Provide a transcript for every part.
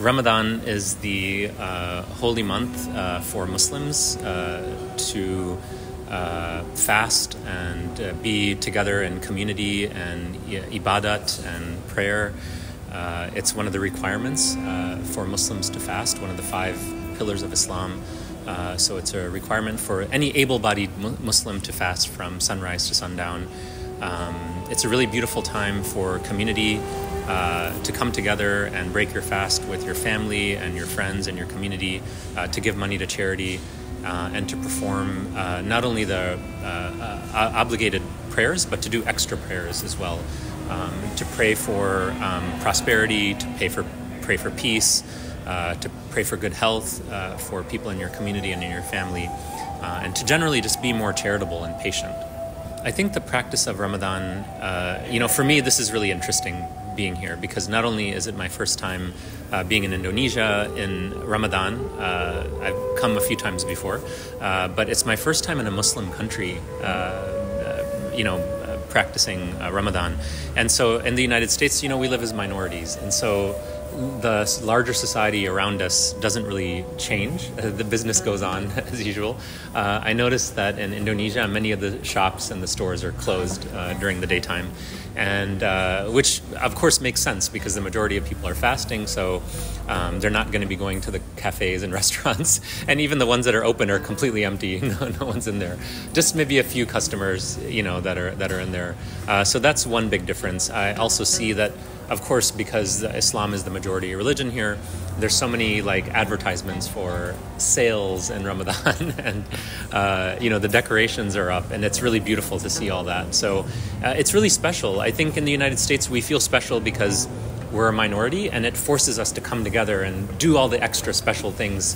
Ramadan is the holy month for Muslims to fast and be together in community and ibadat and prayer. It's one of the requirements for Muslims to fast, one of the 5 pillars of Islam. So it's a requirement for any able-bodied Muslim to fast from sunrise to sundown. It's a really beautiful time for community to come together and break your fast with your family and your friends and your community, to give money to charity, and to perform not only the obligated prayers, but to do extra prayers as well, to pray for prosperity, to pray for peace, to pray for good health for people in your community and in your family, and to generally just be more charitable and patient. I think the practice of Ramadan, for me, this is really interesting being here, because not only is it my first time being in Indonesia in Ramadan, I've come a few times before, but it's my first time in a Muslim country, practicing Ramadan. And so in the United States, we live as minorities. And so the larger society around us doesn't really change. The business goes on as usual. I noticed that in Indonesia, many of the shops and the stores are closed during the daytime, and which of course makes sense because the majority of people are fasting, so they're not going to be going to the cafes and restaurants, and even the ones that are open are completely empty. No one's in there. Just maybe a few customers, that are in there. So that's one big difference. I also see that, of course, because Islam is the majority religion here, there's so many advertisements for sales in Ramadan, and the decorations are up, and it's really beautiful to see all that. So it's really special. I think in the United States we feel special because we're a minority, and it forces us to come together and do all the extra special things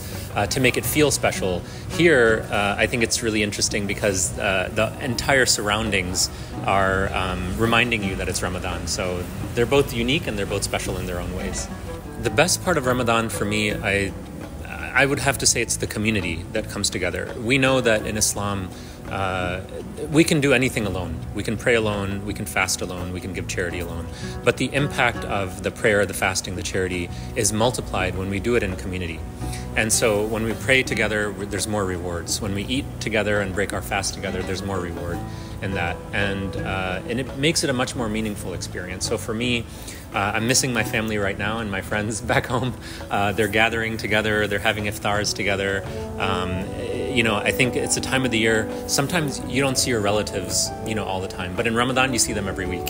to make it feel special. Here, I think it's really interesting because the entire surroundings are reminding you that it's Ramadan. So they're both unique and they're both special in their own ways. The best part of Ramadan for me, I would have to say it's the community that comes together. We know that in Islam, we can do anything alone. We can pray alone, we can fast alone, we can give charity alone. But the impact of the prayer, the fasting, the charity is multiplied when we do it in community. And so when we pray together, there's more rewards. When we eat together and break our fast together, there's more reward in that. And it makes it a much more meaningful experience. So for me, I'm missing my family right now and my friends back home. They're gathering together, they're having iftars together. I think it's a time of the year, sometimes you don't see your relatives, all the time. But in Ramadan, you see them every week,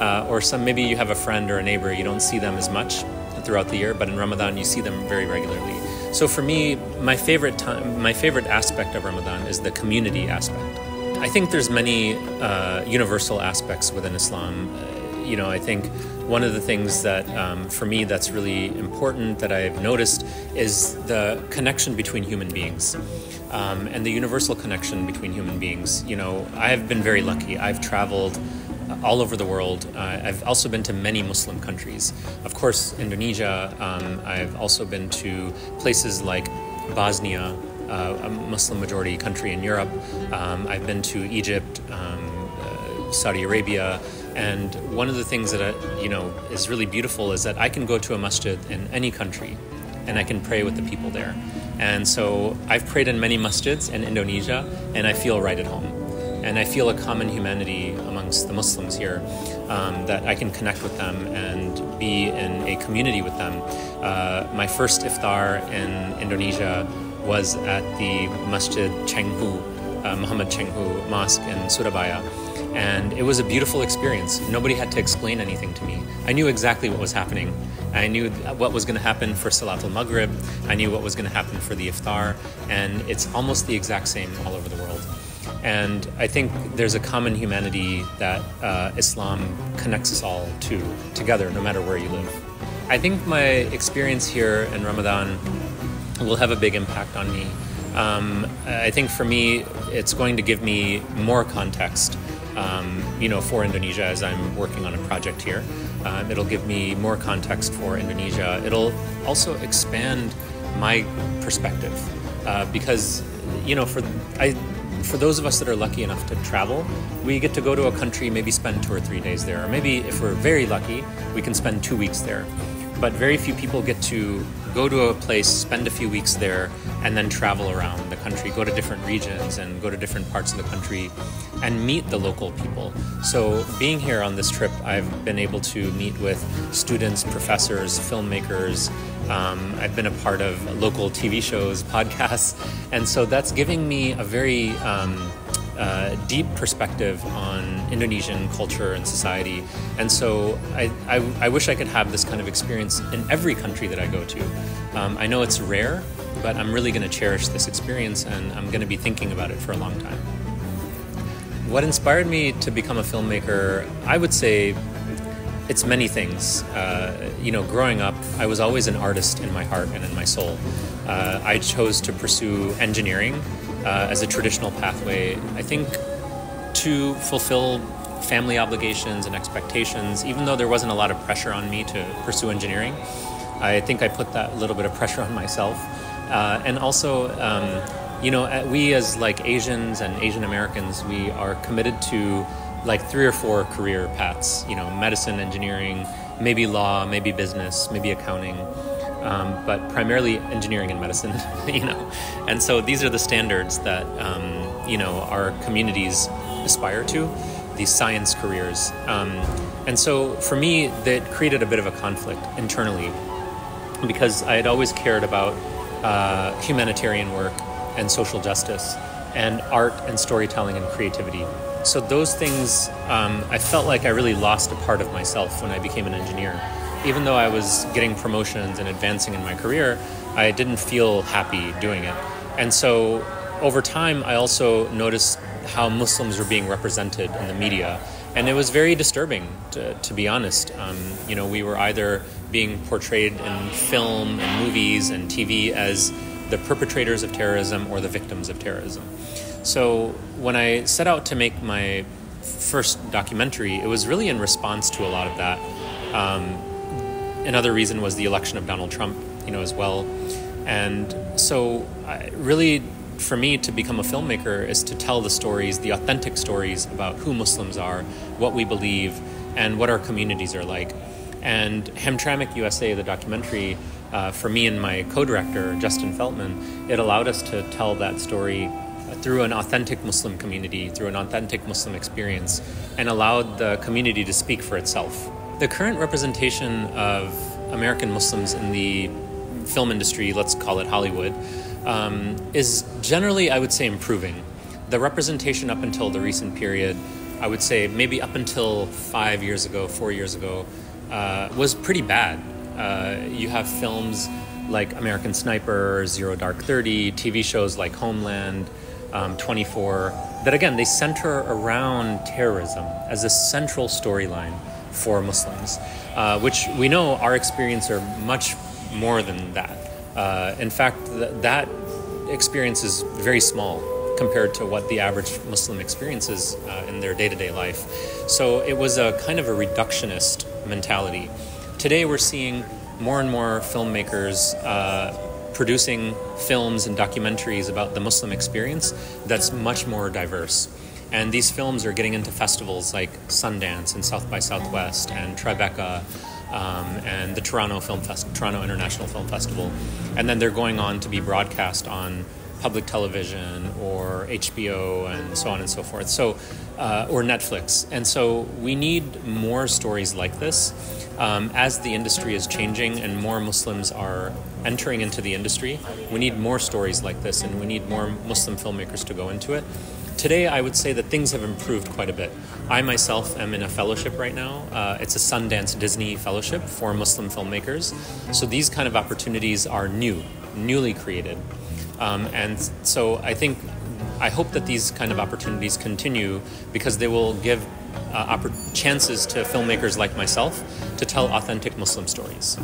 or maybe you have a friend or a neighbor, you don't see them as much throughout the year, but in Ramadan, you see them very regularly. So for me, my favorite aspect of Ramadan is the community aspect. I think there's many universal aspects within Islam. I think one of the things that, for me, that's really important that I've noticed is the connection between human beings, and the universal connection between human beings. I have been very lucky. I've traveled all over the world. I've also been to many Muslim countries. Of course, Indonesia. I've also been to places like Bosnia, a Muslim majority country in Europe. I've been to Egypt, Saudi Arabia. And one of the things that is really beautiful is that I can go to a masjid in any country and I can pray with the people there. And so I've prayed in many masjids in Indonesia, and I feel right at home. And I feel a common humanity amongst the Muslims here, that I can connect with them and be in a community with them. My first iftar in Indonesia was at the Masjid Chenghu, Muhammad Chenghu Mosque in Surabaya. And it was a beautiful experience. Nobody had to explain anything to me. I knew exactly what was happening. I knew what was going to happen for Salatul Maghrib. I knew what was going to happen for the iftar. And it's almost the exact same all over the world. And I think there's a common humanity that Islam connects us all together, no matter where you live. I think my experience here in Ramadan will have a big impact on me. I think for me, it's going to give me more context for Indonesia as I'm working on a project here. It'll give me more context for Indonesia. It'll also expand my perspective because, for those of us that are lucky enough to travel, we get to go to a country, maybe spend 2 or 3 days there. Or maybe if we're very lucky, we can spend 2 weeks there. but very few people get to go to a place, spend a few weeks there, and then travel around the country, go to different regions and go to different parts of the country and meet the local people. So being here on this trip, I've been able to meet with students, professors, filmmakers. I've been a part of local TV shows, podcasts, and so that's giving me a very deep perspective on Indonesian culture and society. And so I wish I could have this kind of experience in every country that I go to. I know it's rare, but I'm really going to cherish this experience, and I'm going to be thinking about it for a long time. What inspired me to become a filmmaker, I would say it's many things. Growing up, I was always an artist in my heart and in my soul. I chose to pursue engineering as a traditional pathway, I think, to fulfill family obligations and expectations. Even though there wasn't a lot of pressure on me to pursue engineering, I think I put that little bit of pressure on myself. And also, we as like Asians and Asian Americans, we are committed to like 3 or 4 career paths, medicine, engineering, maybe law, maybe business, maybe accounting, but primarily engineering and medicine, And so these are the standards that, our communities aspire to, these science careers. And so for me, that created a bit of a conflict internally, because I had always cared about humanitarian work and social justice and art and storytelling and creativity. So those things, I felt like I really lost a part of myself when I became an engineer. Even though I was getting promotions and advancing in my career, I didn't feel happy doing it. And so over time, I also noticed how Muslims were being represented in the media. And it was very disturbing, to be honest. We were either being portrayed in film and movies and TV as the perpetrators of terrorism or the victims of terrorism. So when I set out to make my first documentary, it was really in response to a lot of that. Another reason was the election of Donald Trump, as well. And so really, for me, to become a filmmaker is to tell the stories, the authentic stories about who Muslims are, what we believe, and what our communities are like. And Hamtramck USA, the documentary, for me and my co-director, Justin Feltman, it allowed us to tell that story through an authentic Muslim community, through an authentic Muslim experience, and allowed the community to speak for itself. The current representation of American Muslims in the film industry, let's call it Hollywood, is generally, I would say, improving. The representation up until the recent period, I would say maybe up until 4 years ago, was pretty bad. You have films like American Sniper, Zero Dark 30, TV shows like Homeland, 24, that again, they center around terrorism as a central storyline for Muslims, which we know our experience are much more than that. In fact, that experience is very small compared to what the average Muslim experiences in their day-to-day life. So it was a kind of a reductionist mentality. Today we're seeing more and more filmmakers producing films and documentaries about the Muslim experience that's much more diverse. And these films are getting into festivals like Sundance and South by Southwest and Tribeca and the Toronto International Film Festival. And then they're going on to be broadcast on public television or HBO and so on and so forth. So, or Netflix. And so we need more stories like this. As the industry is changing and more Muslims are entering into the industry, we need more stories like this, and we need more Muslim filmmakers to go into it. Today, I would say that things have improved quite a bit. I myself am in a fellowship right now. It's a Sundance Disney Fellowship for Muslim filmmakers. So these kind of opportunities are newly created. And so I hope that these kind of opportunities continue, because they will give chances to filmmakers like myself to tell authentic Muslim stories.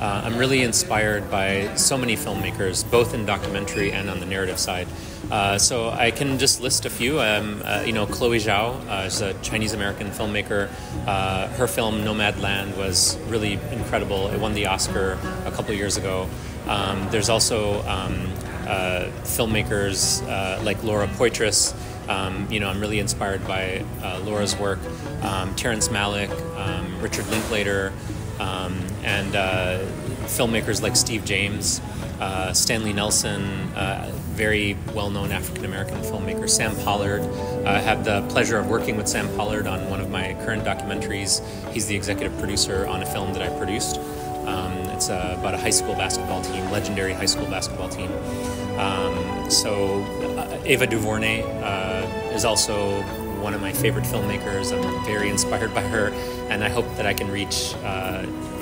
I'm really inspired by so many filmmakers, both in documentary and on the narrative side. So I can just list a few. Chloe Zhao is a Chinese-American filmmaker. Her film Nomadland was really incredible. It won the Oscar a couple years ago. There's also filmmakers like Laura Poitras. I'm really inspired by Laura's work. Terrence Malick, Richard Linklater, and filmmakers like Steve James, Stanley Nelson, very well-known African-American filmmaker, Sam Pollard. I had the pleasure of working with Sam Pollard on one of my current documentaries. He's the executive producer on a film that I produced. It's about a high school basketball team, legendary high school basketball team. Ava DuVernay is also one of my favorite filmmakers. I'm very inspired by her, and I hope that I can reach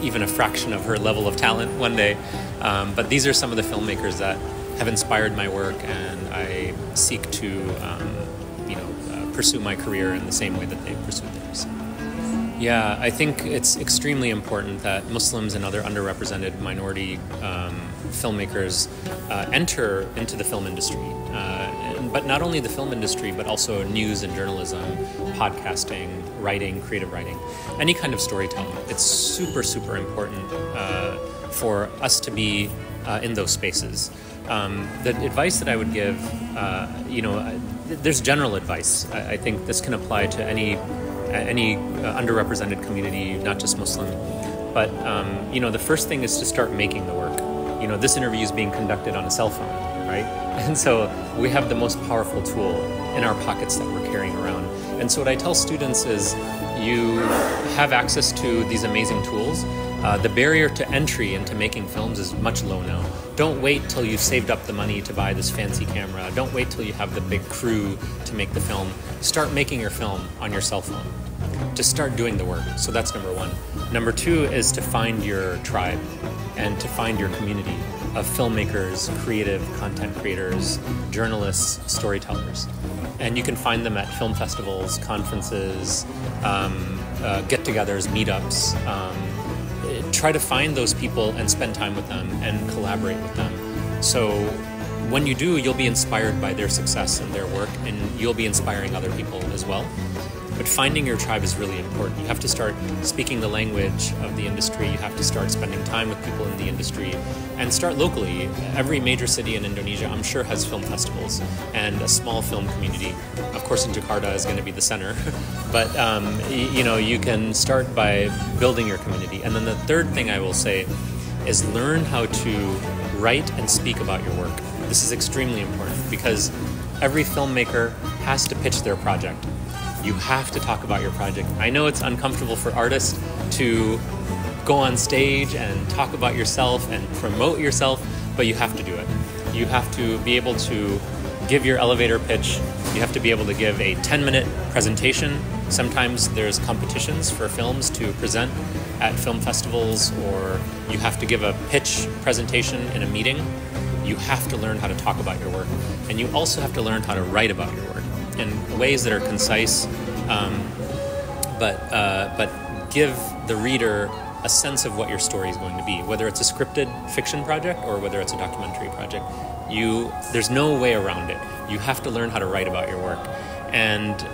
even a fraction of her level of talent one day. But these are some of the filmmakers that have inspired my work, and I seek to pursue my career in the same way that they pursued theirs. Yeah, I think it's extremely important that Muslims and other underrepresented minority filmmakers enter into the film industry. But not only the film industry, but also news and journalism, podcasting, writing, creative writing, any kind of storytelling. It's super, super important for us to be in those spaces. The advice that I would give, there's general advice. I think this can apply to any underrepresented community, not just Muslim. But, the first thing is to start making the work. This interview is being conducted on a cell phone, right? And so we have the most powerful tool in our pockets that we're carrying around. And so what I tell students is you have access to these amazing tools. The barrier to entry into making films is much low now. Don't wait till you've saved up the money to buy this fancy camera. Don't wait till you have the big crew to make the film. Start making your film on your cell phone. Just start doing the work. So that's number one. Number two is to find your tribe and to find your community of filmmakers, creative content creators, journalists, storytellers. And you can find them at film festivals, conferences, get-togethers, meetups. Try to find those people and spend time with them and collaborate with them. So when you do, you'll be inspired by their success and their work, and you'll be inspiring other people as well. But finding your tribe is really important. You have to start speaking the language of the industry. You have to start spending time with people in the industry and start locally. Every major city in Indonesia, I'm sure, has film festivals and a small film community. Of course, in Jakarta is going to be the center. But, you can start by building your community. And then the third thing I will say is learn how to write and speak about your work. This is extremely important because every filmmaker has to pitch their project. You have to talk about your project. I know it's uncomfortable for artists to go on stage and talk about yourself and promote yourself, but you have to do it. You have to be able to give your elevator pitch. You have to be able to give a 10-minute presentation. Sometimes there's competitions for films to present at film festivals, or you have to give a pitch presentation in a meeting. You have to learn how to talk about your work. And you also have to learn how to write about your work in ways that are concise, but give the reader a sense of what your story is going to be, whether it's a scripted fiction project or whether it's a documentary project. There's no way around it. You have to learn how to write about your work. And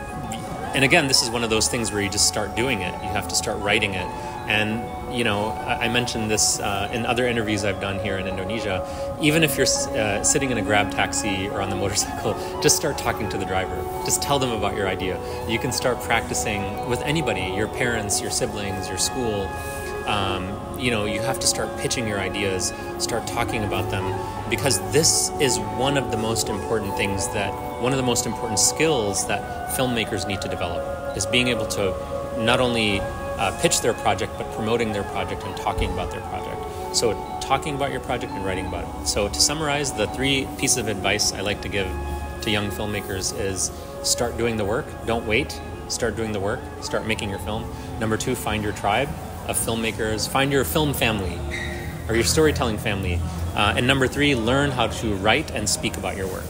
again, this is one of those things where you just start doing it. You have to start writing it. And, I mentioned this in other interviews I've done here in Indonesia. Even if you're sitting in a Grab taxi or on the motorcycle, just start talking to the driver. Just tell them about your idea. You can start practicing with anybody, your parents, your siblings, your school. You have to start pitching your ideas, start talking about them, because this is one of the most important skills that filmmakers need to develop, is being able to not only pitch their project, but promoting their project and talking about their project. So talking about your project and writing about it. So to summarize, the 3 pieces of advice I like to give to young filmmakers is start doing the work, don't wait, start doing the work, start making your film. Number 2, find your tribe of filmmakers, find your film family or your storytelling family. And number 3, learn how to write and speak about your work.